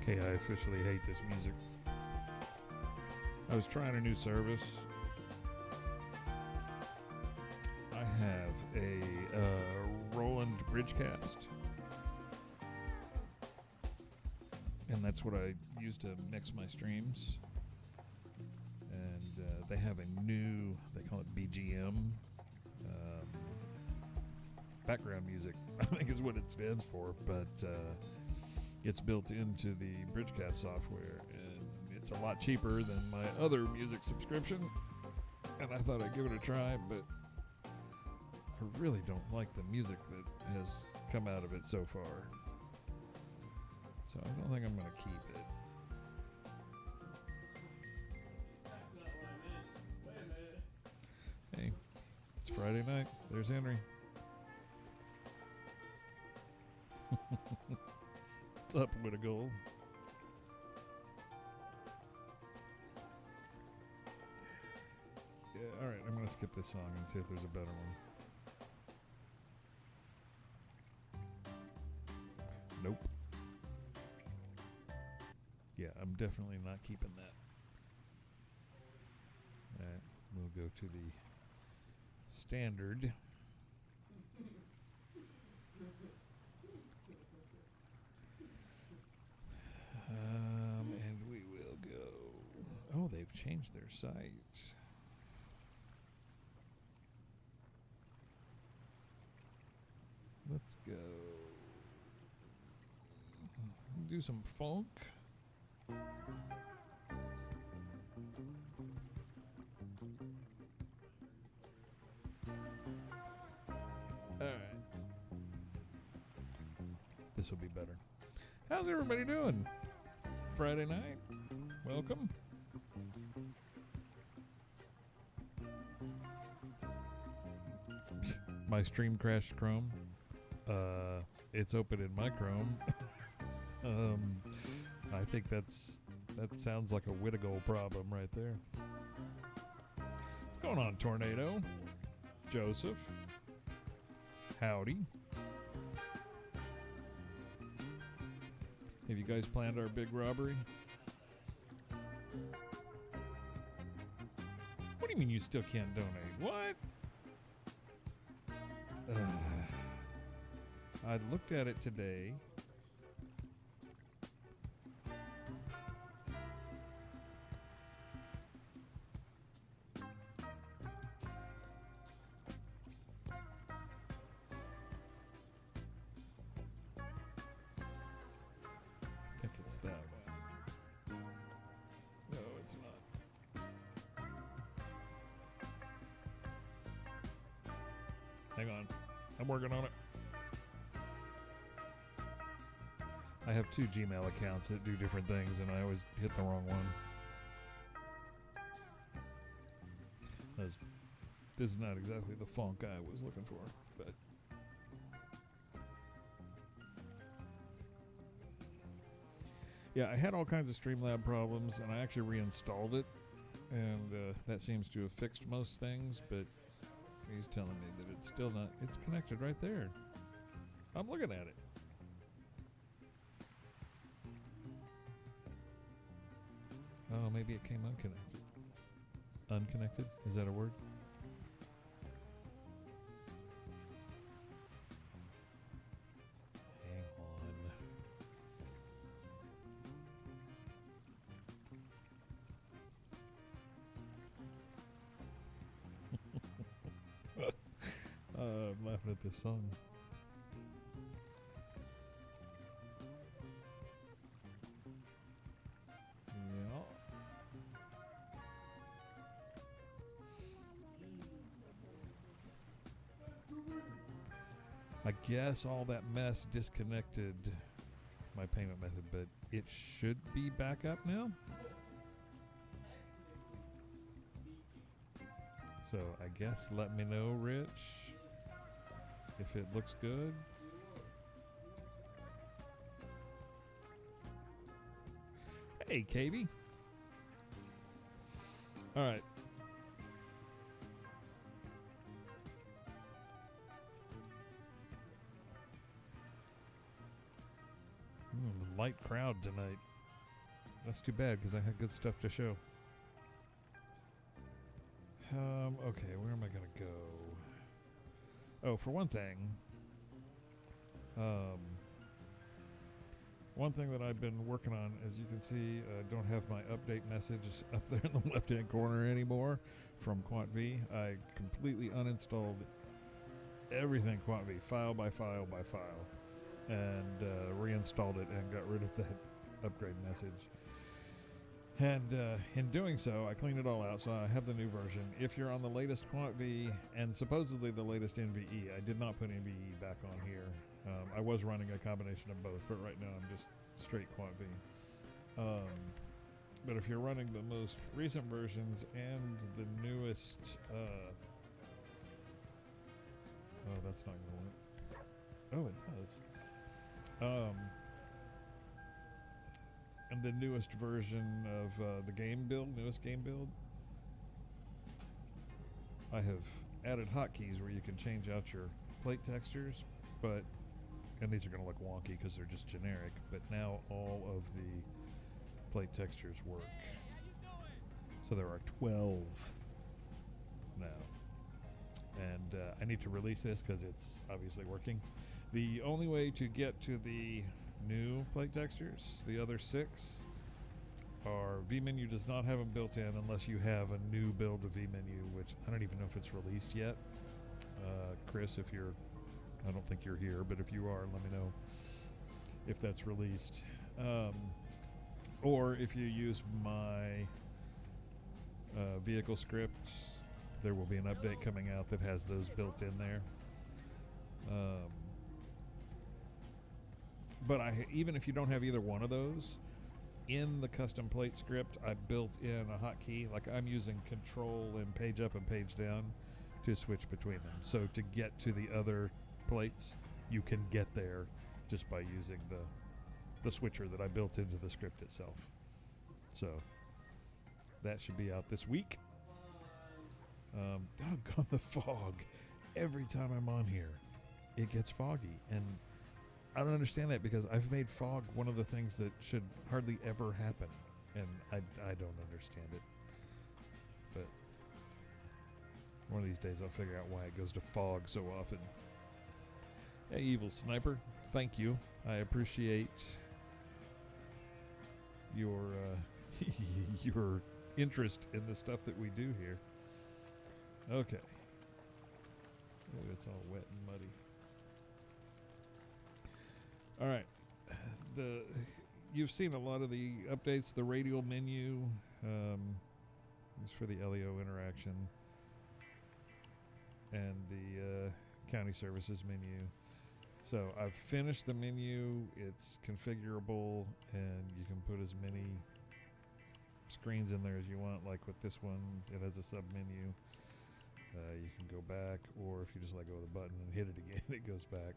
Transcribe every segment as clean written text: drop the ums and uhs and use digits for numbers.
Okay, I officially hate this music. I was trying a new service. I have a Roland Bridgecast, and that's what I use to mix my streams. And they have a new, they call it BGM, background music, I think is what it stands for, but it's built into the Bridgecast software, and it's a lot cheaper than my other music subscription, and I thought I'd give it a try, but I really don't like the music that has come out of it so far. So I don't think I'm going to keep it. Hey, it's Friday night. There's Henry. What's up, Whittagold? Yeah, alright, I'm going to skip this song and see if there's a better one. Nope. Yeah, I'm definitely not keeping that. Alright, we'll go to the standard. And we will go. Oh, they've changed their site. Let's go. Do some funk. Alright. This will be better. How's everybody doing? Friday night. Welcome. My stream crashed Chrome. It's open in my Chrome. I think that sounds like a Whittagold problem right there. What's going on, Tornado? Joseph. Howdy. Have you guys planned our big robbery? What do you mean you still can't donate? What? I looked at it today. I think it's that one. No, it's not. Hang on. I'm working on it. I have two Gmail accounts that do different things, and I always hit the wrong one. This is not exactly the funk I was looking for, but... Yeah, I had all kinds of Streamlab problems, and I actually reinstalled it, and that seems to have fixed most things, but he's telling me that it's still not... It's connected right there. I'm looking at it. Oh, maybe it came unconnected. Unconnected? Is that a word? Hang on. I'm laughing at this song. I guess all that mess disconnected my payment method, but it should be back up now. So I guess let me know, Rich, if it looks good. Hey, KB. All right. Light crowd tonight. That's too bad because I had good stuff to show. Okay, where am I going to go? Oh, for one thing, one thing that I've been working on, as you can see, I don't have my update message up there in the left-hand corner anymore from QuantV. I completely uninstalled everything QuantV, file by file by file, and reinstalled it and got rid of that upgrade message. And in doing so, I cleaned it all out, so I have the new version. If you're on the latest QuantV and supposedly the latest NVE, I did not put NVE back on here. I was running a combination of both, but right now I'm just straight QuantV. But if you're running the most recent versions and the newest... oh, that's not going to work. Oh, it does. And the newest version of the game build, newest game build, I have added hotkeys where you can change out your plate textures, and these are going to look wonky because they're just generic, but now all of the plate textures work. So there are 12 now. And I need to release this because it's obviously working. The only way to get to the new plate textures, the other 6, are vMenu does not have them built in unless you have a new build of vMenu, which I don't even know if it's released yet. Chris, if you're, I don't think you're here, but if you are, let me know if that's released. Or if you use my vehicle script, there will be an update coming out that has those built in there. But even if you don't have either one of those, in the custom plate script, I built in a hotkey. Like I'm using Control and page up and page down to switch between them. So to get to the other plates, you can get there just by using the switcher that I built into the script itself. So that should be out this week. Doggone the fog. Every time I'm on here, it gets foggy. And I don't understand that because I've made fog one of the things that should hardly ever happen. And I don't understand it. But one of these days I'll figure out why it goes to fog so often. Hey, Evil Sniper, thank you. I appreciate your your interest in the stuff that we do here. Okay. Ooh, it's all wet and muddy. All right. You've seen a lot of the updates. The radial menu is for the LEO interaction, and the county services menu. So I've finished the menu. It's configurable, and you can put as many screens in there as you want. Like with this one, it has a sub menu. You can go back, or if you just let go of the button and hit it again, it goes back.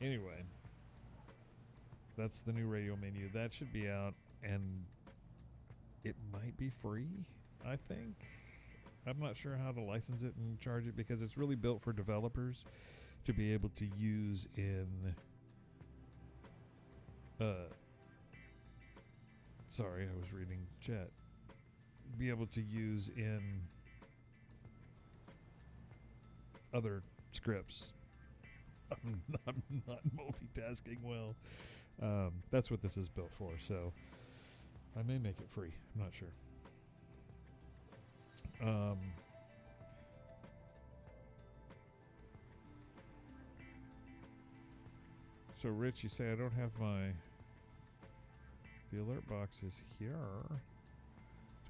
Anyway, that's the new radio menu. That should be out, and it might be free, I think. I'm not sure how to license it and charge it because it's really built for developers to be able to use in sorry, I was reading chat. Be able to use in other scripts. I'm not multitasking well. That's what this is built for, so I may make it free. I'm not sure. So Rich, you say I don't have the alert box is here.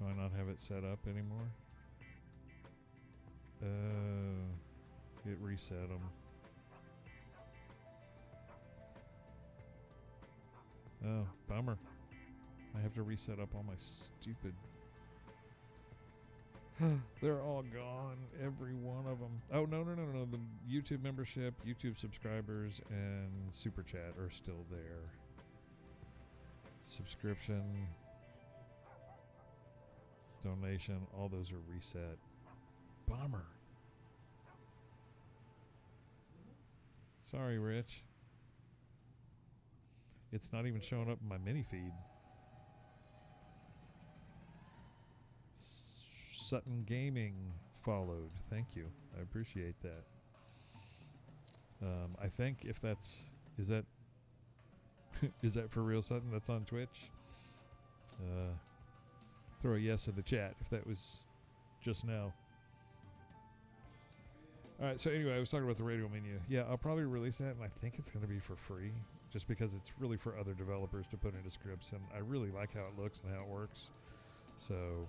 Do I not have it set up anymore? It reset them. Oh, bummer. I have to reset up all my stupid... They're all gone, every one of them. Oh, no. The YouTube membership, YouTube subscribers, and Super Chat are still there. Subscription, donation, all those are reset. Bummer. Sorry, Rich. It's not even showing up in my mini feed. Sutton Gaming followed. Thank you. I appreciate that. I think if that's... Is that... is that for real, Sutton? That's on Twitch? Throw a yes in the chat if that was just now. Alright, so anyway, I was talking about the radio menu. Yeah, I'll probably release that, and I think it's going to be for free, just because it's really for other developers to put into scripts, and I really like how it looks and how it works. So,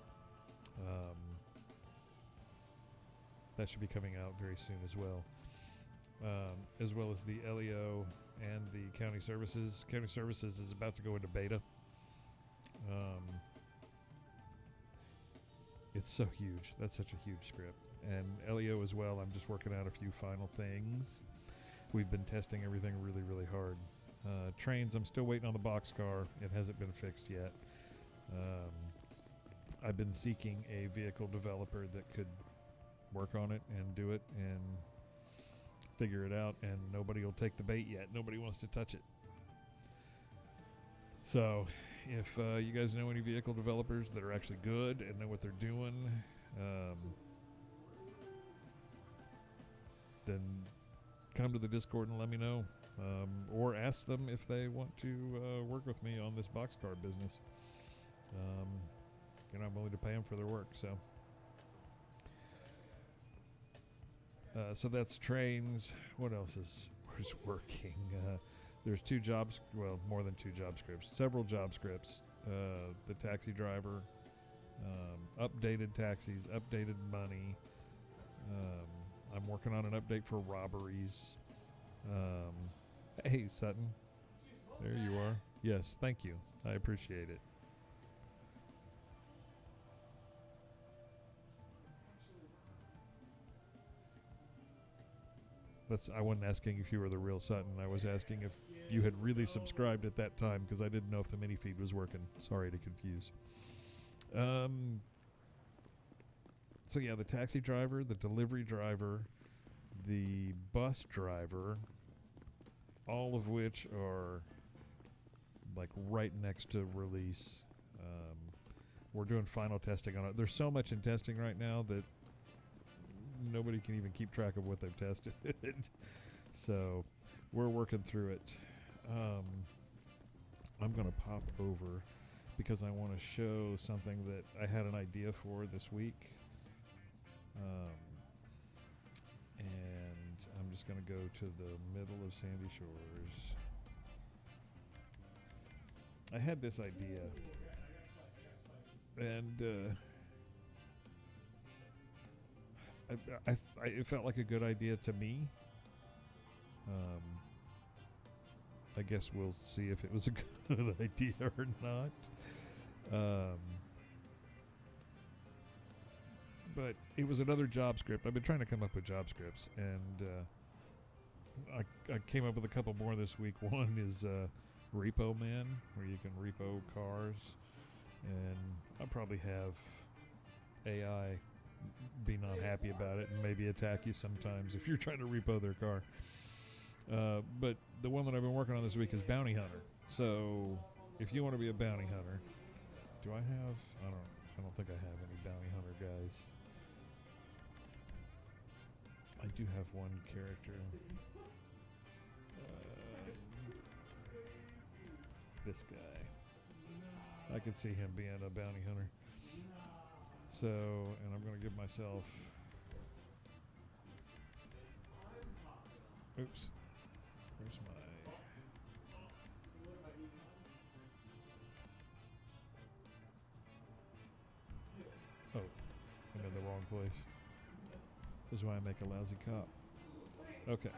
that should be coming out very soon as well. As well as the LEO and the county services. County services is about to go into beta. It's so huge. That's such a huge script. And LEO as well. I'm just working out a few final things. We've been testing everything really, really hard. Trains, I'm still waiting on the boxcar. It hasn't been fixed yet. I've been seeking a vehicle developer that could work on it and do it and figure it out, and nobody will take the bait yet. Nobody wants to touch it. So, if you guys know any vehicle developers that are actually good and know what they're doing, then come to the Discord and let me know. Or ask them if they want to work with me on this boxcar business. I'm willing to pay them for their work, so. So that's trains. What else is working? There's 2 jobs, well, more than 2 job scripts, several job scripts. The taxi driver, updated taxis, updated money. I'm working on an update for robberies. Hey, Sutton. There you are. Yes, thank you. I appreciate it. I wasn't asking if you were the real Sutton. I was asking if you had really subscribed at that time, because I didn't know if the mini feed was working. Sorry to confuse. So yeah, the taxi driver, the delivery driver, the bus driver, all of which are like right next to release. We're doing final testing on it. There's so much in testing right now that nobody can even keep track of what they've tested. So we're working through it. I'm going to pop over because I want to show something that I had an idea for this week. And I'm just going to go to the middle of Sandy Shores. I had this idea, and it felt like a good idea to me. I guess we'll see if it was a good idea or not. But it was another job script. I've been trying to come up with job scripts, and I came up with a couple more this week. One is Repo Man, where you can repo cars, and I'll probably have AI be not happy about it and maybe attack you sometimes if you're trying to repo their car. But the one that I've been working on this week is Bounty Hunter. So if you want to be a bounty hunter, do I have? I don't think I have any bounty hunter guys. I do have one character. This guy. I could see him being a bounty hunter. So, and I'm going to give myself... Oops. Where's my... Oh, I'm in the wrong place. This is why I make a lousy cop. Okay.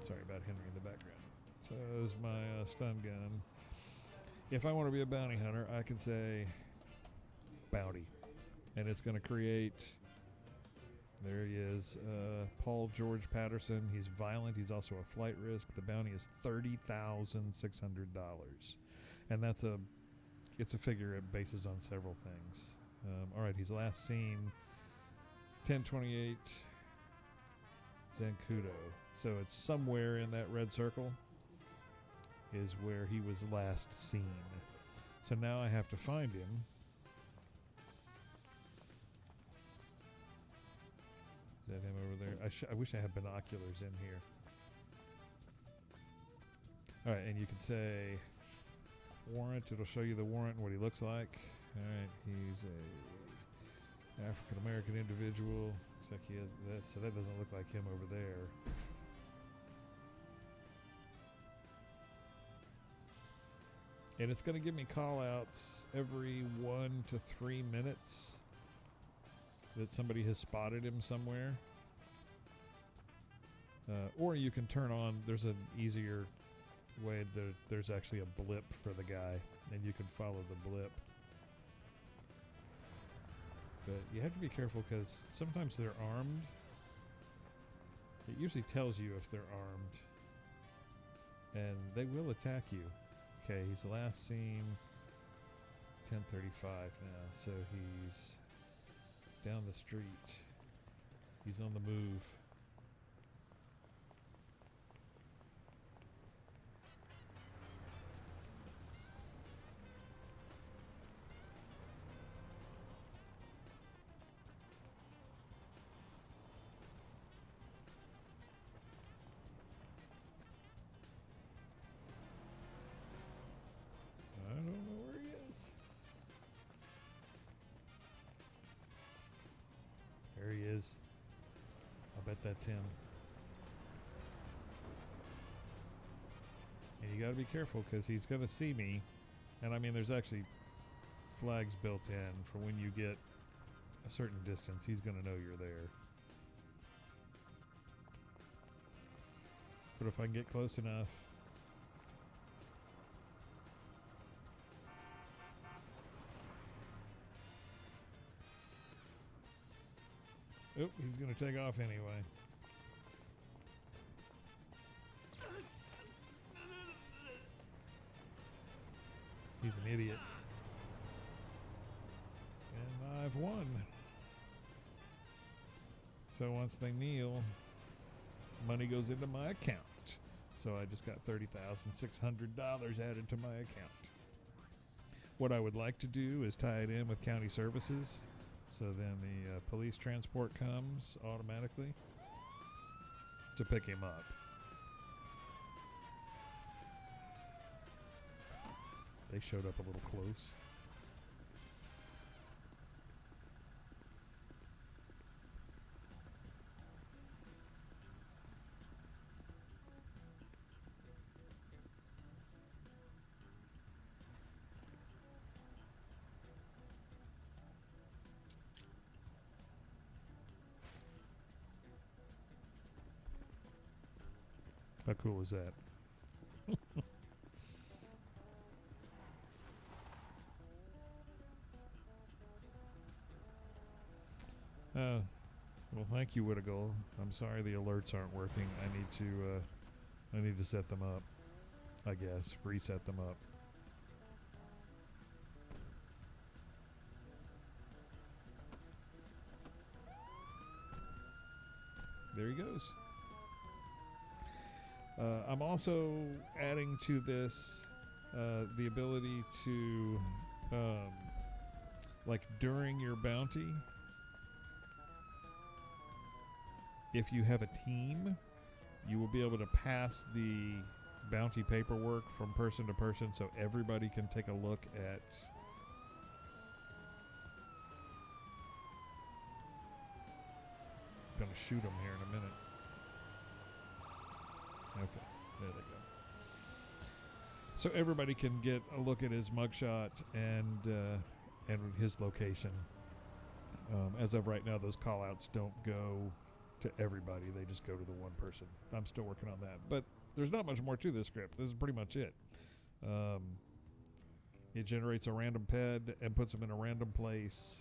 Sorry about Henry in the background. So this is my stun gun. If I want to be a bounty hunter, I can say bounty. And it's going to create... There he is, Paul George Patterson. He's violent. He's also a flight risk. The bounty is $30,600, and it's a figure it bases on several things. All right, he's last seen 1028 Zancudo. So it's somewhere in that red circle. is where he was last seen. So now I have to find him. Is that him over there? I wish I had binoculars in here. All right, and you can say warrant. It'll show you the warrant and what he looks like. All right, he's a African American individual. Looks like he has that, so that doesn't look like him over there. And it's going to give me call outs every 1 to 3 minutes that somebody has spotted him somewhere. Or you can turn on, there's an easier way that there's actually a blip for the guy, and you can follow the blip. But you have to be careful because sometimes they're armed. It usually tells you if they're armed, and they will attack you. Okay, he's last seen 10:35 now, so he's down the street. He's on the move. I don't know where he is. There he is. I bet that's him. And you got to be careful because he's going to see me. And I mean, there's actually flags built in for when you get a certain distance, he's going to know you're there. But if I can get close enough, oh, he's going to take off anyway. He's an idiot. And I've won. So once they kneel, money goes into my account. So I just got $30,600 added to my account. What I would like to do is tie it in with county services. So then the police transport comes automatically to pick him up. They showed up a little close. How cool is that? Well, thank you, Whittigal. I'm sorry the alerts aren't working. I need to set them up. I guess reset them up. There he goes. I'm also adding to this the ability to, like during your bounty, if you have a team, you will be able to pass the bounty paperwork from person to person so everybody can take a look at gonna shoot him here in a minute. Okay, there they go. So everybody can get a look at his mugshot and his location. As of right now, those call-outs don't go to everybody. They just go to the one person. I'm still working on that. But there's not much more to this script. This is pretty much it. It generates a random ped and puts them in a random place.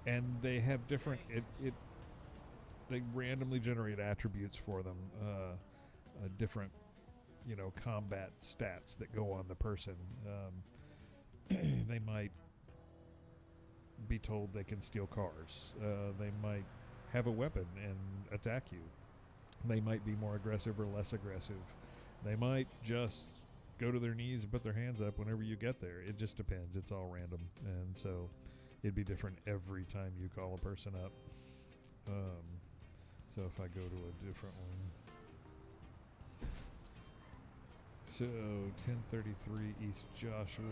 And they have different... They randomly generate attributes for them, different, combat stats that go on the person. They might be told they can steal cars. They might have a weapon and attack you. They might be more aggressive or less aggressive. They might just go to their knees and put their hands up whenever you get there. It just depends. It's all random. And so it'd be different every time you call a person up. So if I go to a different one. So 1033 East Joshua.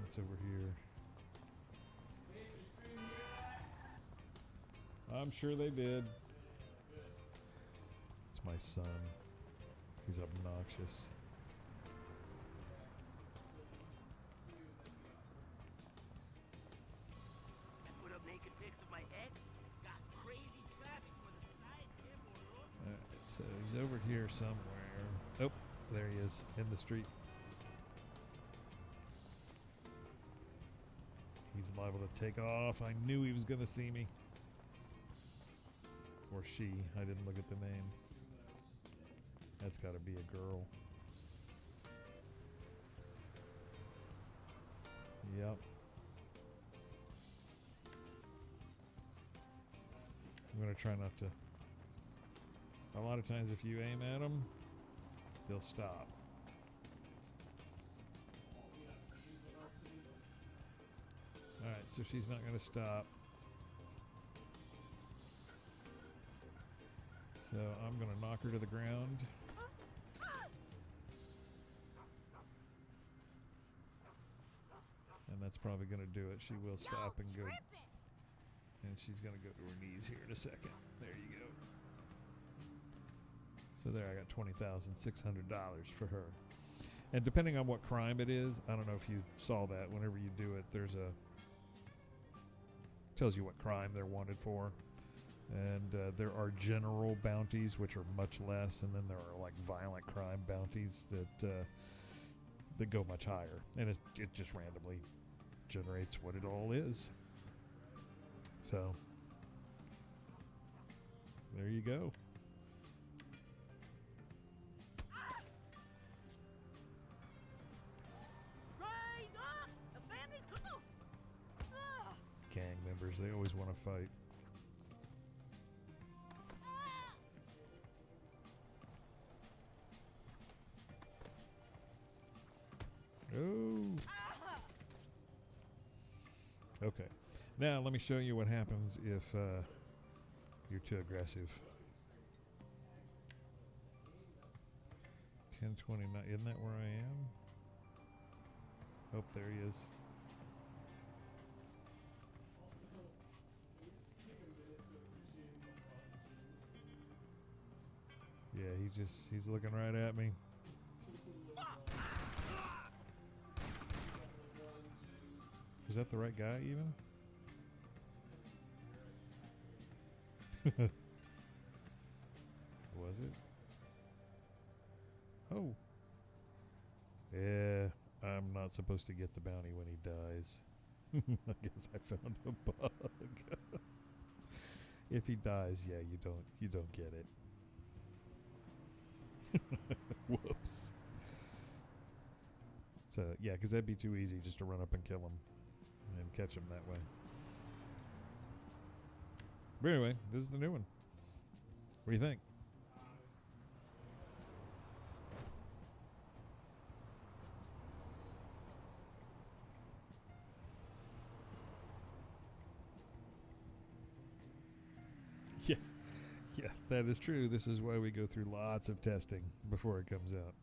That's over here. I'm sure they did. It's my son. He's obnoxious. Put up naked pics of my ex. Got crazy traffic for the site. Alright, so he's over here somewhere. Oh, there he is, in the street. He's liable to take off. I knew he was going to see me. Or she. I didn't look at the name. That's got to be a girl. Yep. I'm going to try not to. A lot of times if you aim at them, they'll stop. Alright, so she's not going to stop. So I'm going to knock her to the ground. And that's probably going to do it. She will stop and go. And she's going to go to her knees here in a second. There you go. So there, I got $20,600 for her. And depending on what crime it is, I don't know if you saw that. Whenever you do it, there's a tells you what crime they're wanted for. And there are general bounties, which are much less, and then there are like violent crime bounties that go much higher. And it just randomly generates what it all is. So there you go. Gang members, they always want to fight. Oh. Okay. Now let me show you what happens if you're too aggressive. 1029. Isn't that where I am? Oh, there he is. Yeah, he's looking right at me. Is that the right guy even? Was it? Oh. Yeah, I'm not supposed to get the bounty when he dies. I guess I found a bug. If he dies, yeah, you don't get it. Whoops. So, yeah, because that'd be too easy just to run up and kill him and catch him that way. But anyway, this is the new one. What do you think? Yeah, that is true. This is why we go through lots of testing before it comes out.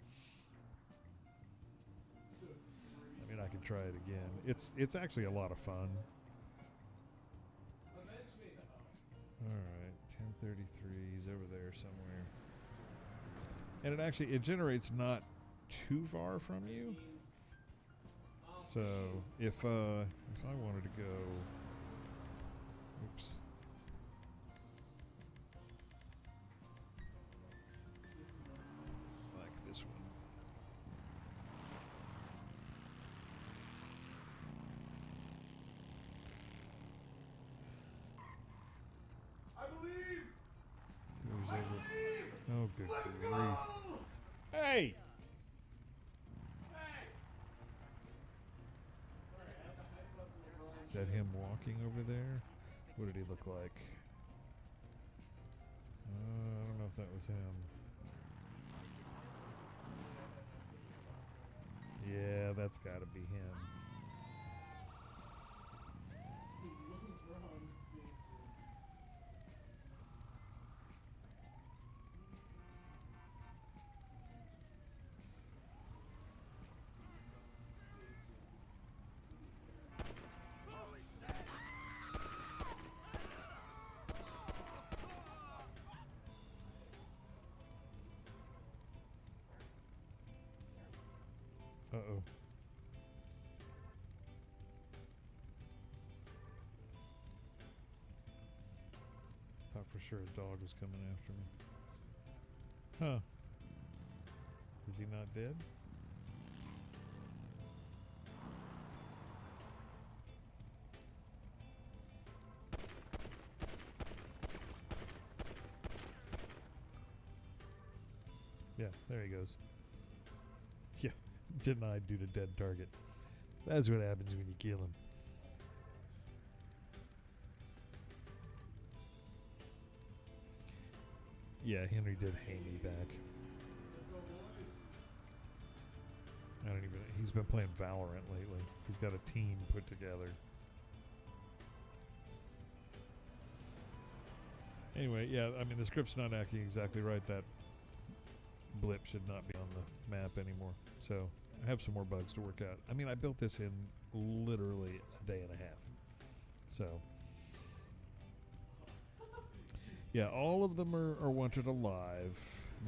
I mean, I can try it again. It's actually a lot of fun. Alright, 1033, he's over there somewhere. And it generates not too far from you. So, if I wanted to go... Oops. Like this one. Oh, good grief. Hey! Is that him walking over there? What did he look like? I don't know if that was him. Yeah, that's got to be him. Uh-oh. Thought for sure a dog was coming after me. Huh. Is he not dead? Yeah, there he goes. Yeah, denied due to dead target. That's what happens when you kill him. Yeah, Henry did hang me back. I don't even. He's been playing Valorant lately. He's got a team put together. Anyway, yeah, I mean the script's not acting exactly right. That blip should not be on the map anymore. So I have some more bugs to work out. I mean, I built this in literally a day and a half. So yeah, all of them are wanted alive.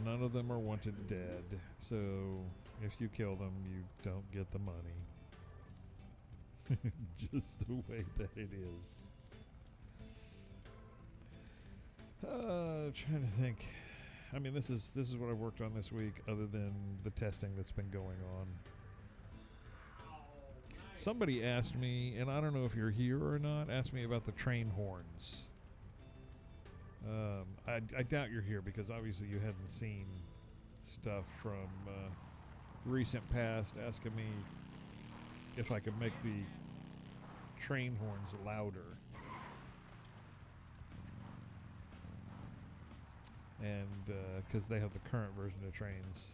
None of them are wanted dead. So if you kill them, you don't get the money. Just the way that it is. Trying to think. I mean, this is what I've worked on this week, other than the testing that's been going on. Somebody asked me, and I don't know if you're here or not, asked me about the train horns. I doubt you're here because obviously you hadn't seen stuff from recent past asking me if I could make the train horns louder. And because they have the current version of trains.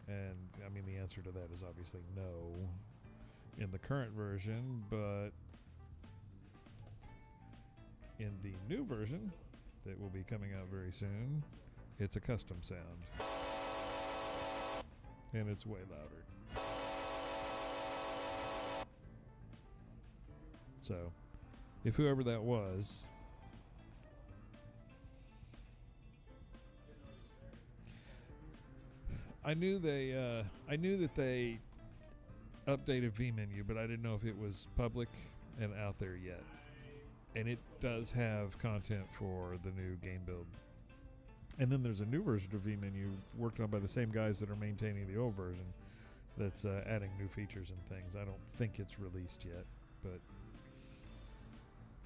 And I mean, the answer to that is obviously no in the current version, but in the new version that will be coming out very soon, it's a custom sound. And it's way louder. So, if whoever that was, I knew that they updated vMenu, but I didn't know if it was public and out there yet. And it does have content for the new game build. And then there's a new version of vMenu worked on by the same guys that are maintaining the old version that's adding new features and things. I don't think it's released yet, but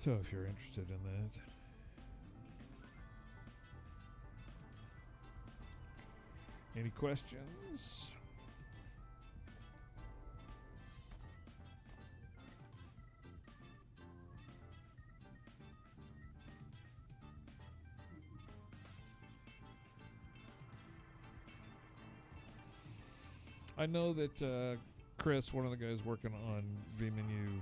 so if you're interested in that. Any questions? I know that Chris, one of the guys working on vMenu,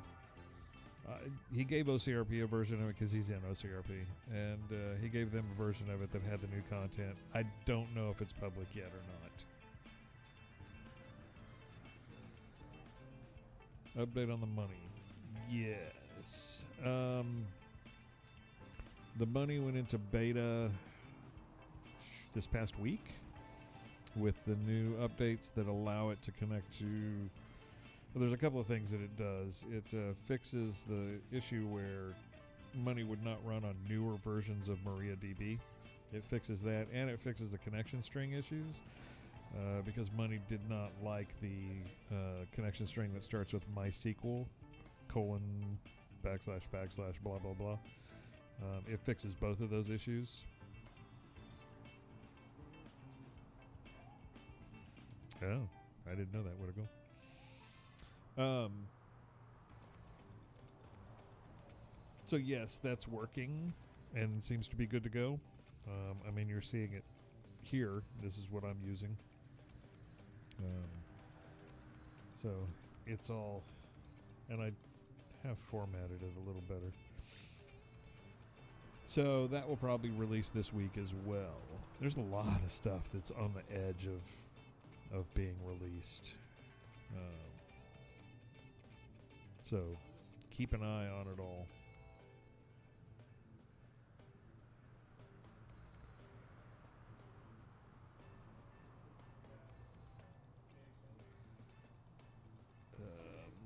he gave OCRP a version of it because he's in OCRP, and he gave them a version of it that had the new content. I don't know if it's public yet or not. Update on the money. Yes. The money went into beta this past week with the new updates that allow it to connect to... Well, there's a couple of things that it does. It fixes the issue where money would not run on newer versions of MariaDB. It fixes that, and it fixes the connection string issues because money did not like the connection string that starts with MySQL : blah blah blah. It fixes both of those issues. Oh, I didn't know that. Where'd it go? So yes, that's working and seems to be good to go. I mean, you're seeing it here. This is what I'm using. So it's all, and I have formatted it a little better. So that will probably release this week as well. There's a lot of stuff that's on the edge of being released. So keep an eye on it all.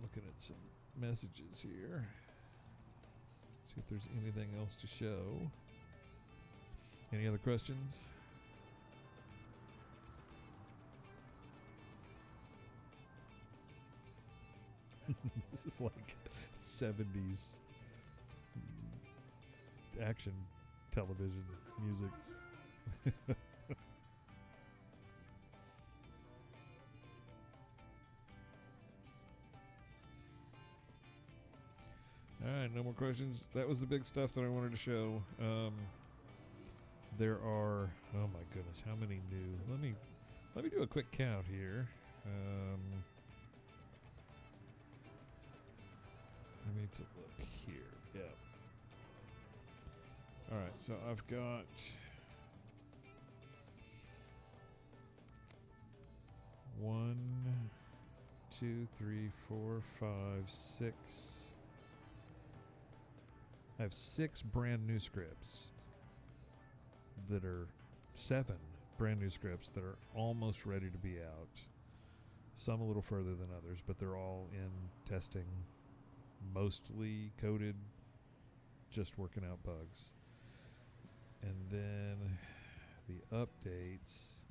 Looking at some messages here. See if there's anything else to show. Any other questions? This is like 70s action television music. All right, no more questions. That was the big stuff that I wanted to show. There are, oh my goodness, how many new? Let me do a quick count here. I need to look here. Yeah. All right, so I've got 1, 2, 3, 4, 5, 6. I have 6 brand new scripts that are 7 brand new scripts that are almost ready to be out. Some a little further than others, but they're all in testing, mostly coded, just working out bugs. And then the updates.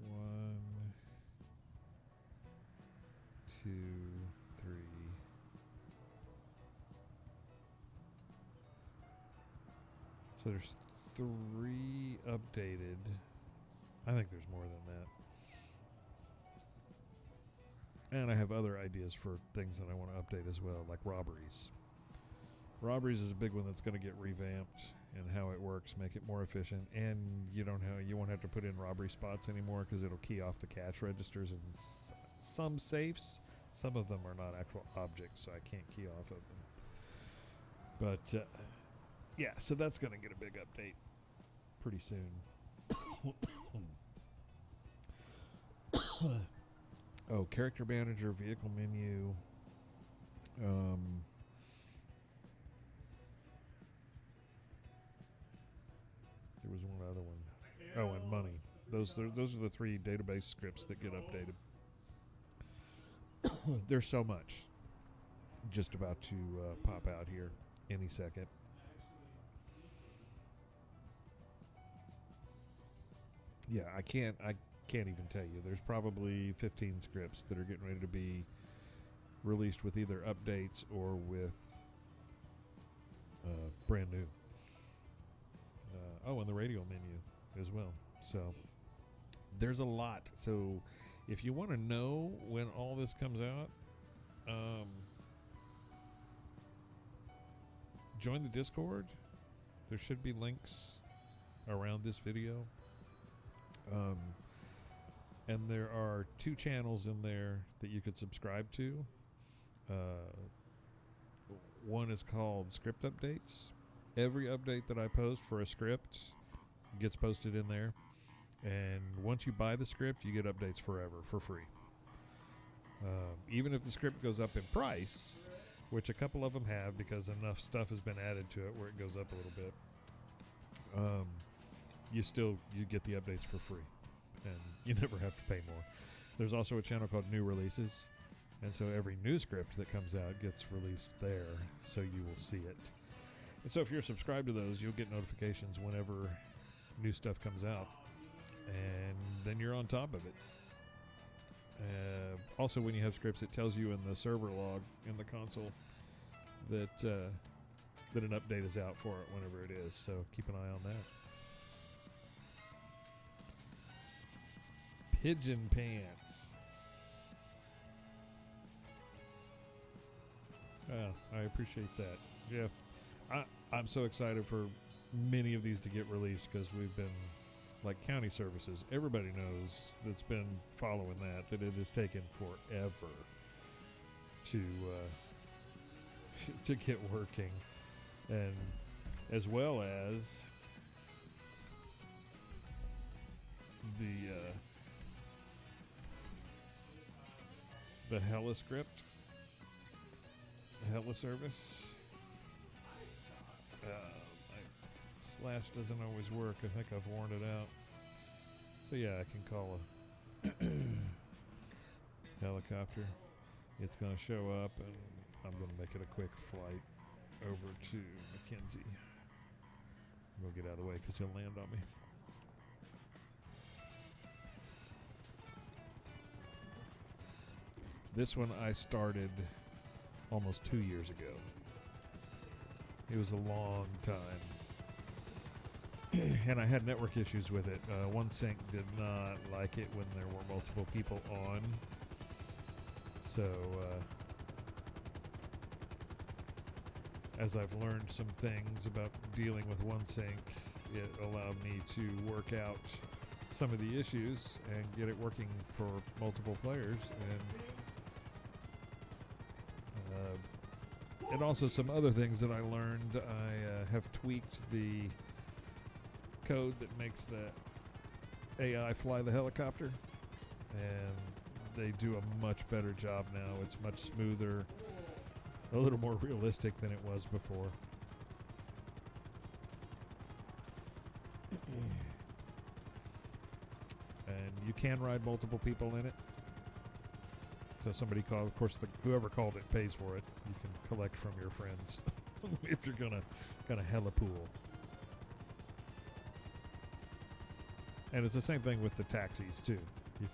1, 2, 3. So there's 3 updated. I think there's more than that. And I have other ideas for things that I want to update as well, like robberies. Robberies is a big one that's going to get revamped and how it works, make it more efficient, and you won't have to put in robbery spots anymore because it'll key off the cash registers in some safes. Some of them are not actual objects, so I can't key off of them. But yeah, so that's going to get a big update pretty soon. Oh, character manager, vehicle menu. There was one other one. Oh, and money. Those are the 3 database scripts that get updated. There's so much just about to pop out here any second. Yeah, I can't even tell you. There's probably 15 scripts that are getting ready to be released with either updates or with brand new. And the radio menu as well. So there's a lot. So if you want to know when all this comes out, join the Discord. There should be links around this video. And there are 2 channels in there that you could subscribe to. One is called Script Updates. Every update that I post for a script gets posted in there. And once you buy the script, you get updates forever for free. Even if the script goes up in price, which a couple of them have because enough stuff has been added to it where it goes up a little bit, you get the updates for free. And you never have to pay more. There's also a channel called New Releases. And so every new script that comes out gets released there, so you will see it. And so if you're subscribed to those, you'll get notifications whenever new stuff comes out. And then you're on top of it. Also, when you have scripts, it tells you in the server log in the console that an update is out for it whenever it is. So keep an eye on that. Pigeon Pants. I appreciate that. Yeah, I'm so excited for many of these to get released because we've been like county services. Everybody knows that's been following that it has taken forever to to get working, and as well as the Hella script, the Hella service. Slash doesn't always work. I think I've worn it out. So yeah, I can call a helicopter. It's going to show up, and I'm going to make it a quick flight over to Mackenzie. We'll get out of the way because he'll land on me. This one I started almost 2 years ago. It was a long time. And I had network issues with it. OneSync did not like it when there were multiple people on. So, as I've learned some things about dealing with OneSync, it allowed me to work out some of the issues and get it working for multiple players. And also some other things that I learned. I have tweaked the code that makes the AI fly the helicopter, and they do a much better job now. It's much smoother, a little more realistic than it was before. And you can ride multiple people in it. So somebody called, of course, whoever called it pays for it. You can collect from your friends if you're gonna hella pool. And it's the same thing with the taxis too. You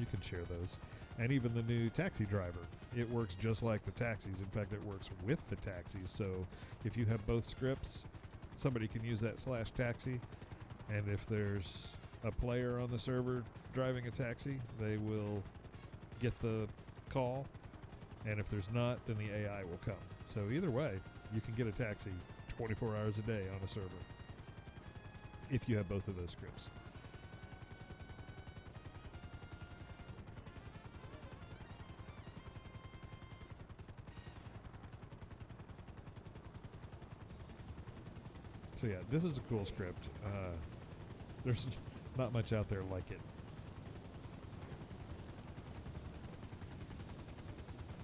can share those. And even the new taxi driver, it works just like the taxis. In fact, it works with the taxis. So if you have both scripts, somebody can use that /taxi. And if there's a player on the server driving a taxi, they will get the call. And if there's not, then the AI will come. So either way, you can get a taxi 24 hours a day on a server if you have both of those scripts. So yeah, this is a cool script. There's not much out there like it.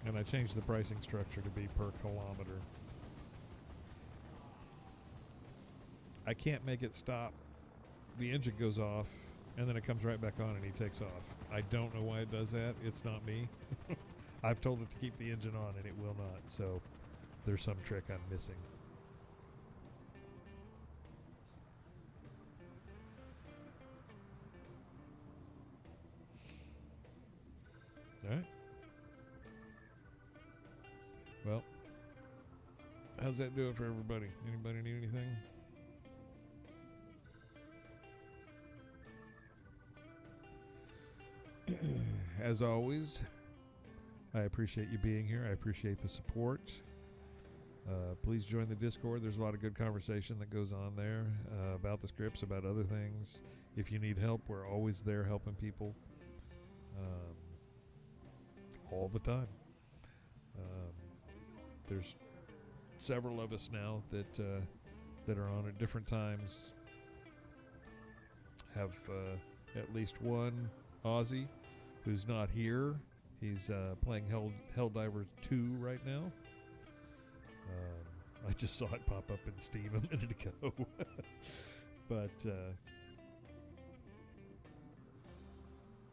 And I changed the pricing structure to be per kilometer. I can't make it stop. The engine goes off, and then it comes right back on, and he takes off. I don't know why it does that. It's not me. I've told it to keep the engine on, and it will not. So there's some trick I'm missing. All right. Well, how's that do it for everybody? Anybody need anything? As always, I appreciate you being here. I appreciate the support. Please join the Discord. There's a lot of good conversation that goes on there about the scripts, about other things. If you need help, we're always there helping people all the time. There's several of us now that are on at different times. Have at least one Aussie who's not here. He's playing Helldivers 2 right now. I just saw it pop up in Steam a minute ago. But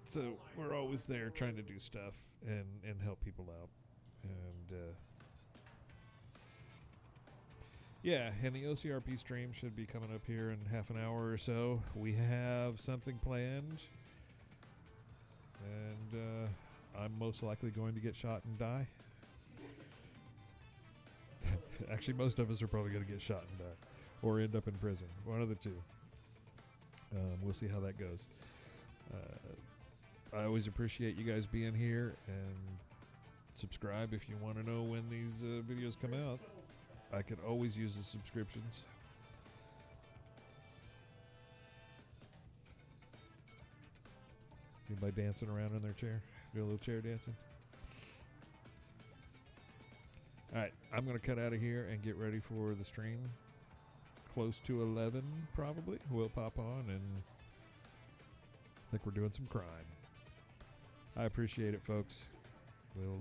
so we're always there trying to do stuff and help people out. And yeah, and the OCRP stream should be coming up here in half an hour or so. We have something planned. And I'm most likely going to get shot and die. Actually, most of us are probably going to get shot and die. Or end up in prison. One of the two. We'll see how that goes. I always appreciate you guys being here. And subscribe if you want to know when these videos come out. I could always use the subscriptions. Anybody dancing around in their chair? Do a little chair dancing? All right, I'm going to cut out of here and get ready for the stream. Close to 11, probably. We'll pop on, and I think we're doing some crime. I appreciate it, folks. We'll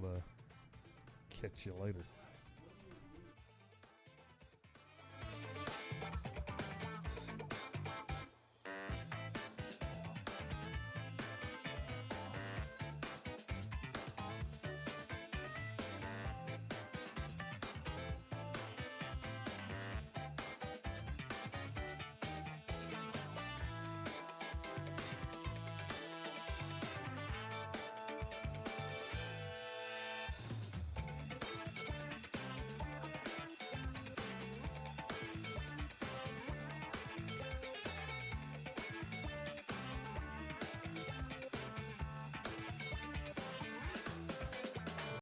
catch you later.